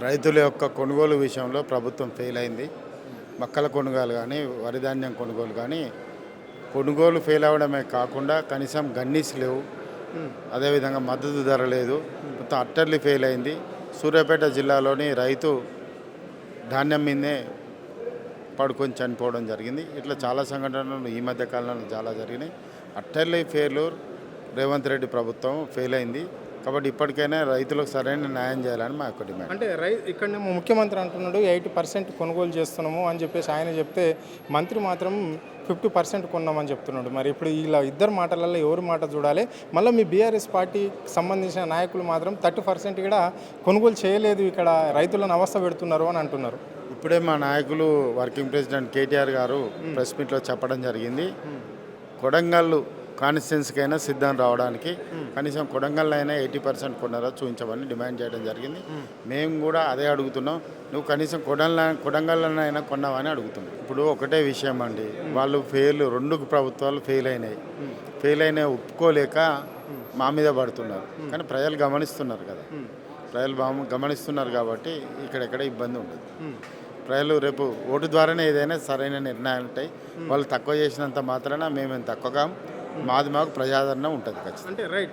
రైతుల యొక్క కొనుగోలు విషయంలో ప్రభుత్వం ఫెయిల్ అయింది. మొక్కల కొనుగోలు కానీ, వరి ధాన్యం కొనుగోలు కానీ, కొనుగోలు ఫెయిల్ అవ్వడమే కాకుండా కనీసం గన్నీస్ లేవు. అదేవిధంగా మద్దతు ధర లేదు. మొత్తం అట్టర్లీ ఫెయిల్ అయింది. సూర్యాపేట జిల్లాలోని రైతు ధాన్యం మీదే పడుకొని చనిపోవడం జరిగింది. ఇట్లా చాలా సంఘటనలు ఈ మధ్య కాలంలో చాలా జరిగినాయి. అట్టర్లీ ఫెయిల్యూర్ రేవంత్ రెడ్డి ప్రభుత్వం ఫెయిల్ అయింది. కాబట్టి ఇప్పటికైనా రైతులకు సరైన న్యాయం చేయాలని మా యొక్క డిమాండ్. అంటే ఇక్కడ ముఖ్యమంత్రి అంటున్నాడు 80% కొనుగోలు చేస్తున్నాము అని చెప్పేసి ఆయన చెప్తే, మంత్రి మాత్రం 50% కొన్నామని చెప్తున్నాడు. మరి ఇప్పుడు ఇలా ఇద్దరు మాటలలో ఎవరి మాట చూడాలి? మళ్ళీ మీ బీఆర్ఎస్ పార్టీకి సంబంధించిన నాయకులు మాత్రం 30% కూడా కొనుగోలు చేయలేదు, ఇక్కడ రైతులను అవస్థ పెడుతున్నారు అని అంటున్నారు. ఇప్పుడే మా నాయకులు వర్కింగ్ ప్రెసిడెంట్ కేటీఆర్ గారు ప్రెస్ మీట్లో చెప్పడం జరిగింది. కొడంగల్ కాన్స్టిట్యున్సీకైనా సిద్ధం రావడానికి కనీసం కొడంగల్లో అయినా 80% కొన్నారో చూపించమని డిమాండ్ చేయడం జరిగింది. మేము కూడా అదే అడుగుతున్నాం. నువ్వు కనీసం కొడంగల్లోనైనా కొన్నావని అడుగుతున్నాం. ఇప్పుడు ఒకటే విషయం అండి, వాళ్ళు రెండు ప్రభుత్వాలు ఫెయిల్ అయినాయి ఒప్పుకోలేక మా మీద పడుతున్నారు. కానీ ప్రజలు గమనిస్తున్నారు కదా, ప్రజలు గమనిస్తున్నారు కాబట్టి ఇక్కడెక్కడ ఇబ్బంది ఉండదు. ప్రజలు రేపు ఓటు ద్వారానే ఏదైనా సరైన నిర్ణయాలు ఉంటాయి. వాళ్ళు తక్కువ చేసినంత మాత్రాన మేమేం తక్కువగా మాకు ప్రజాదరణ ఉంటుంది ఖచ్చితంగా. అంటే రైట్.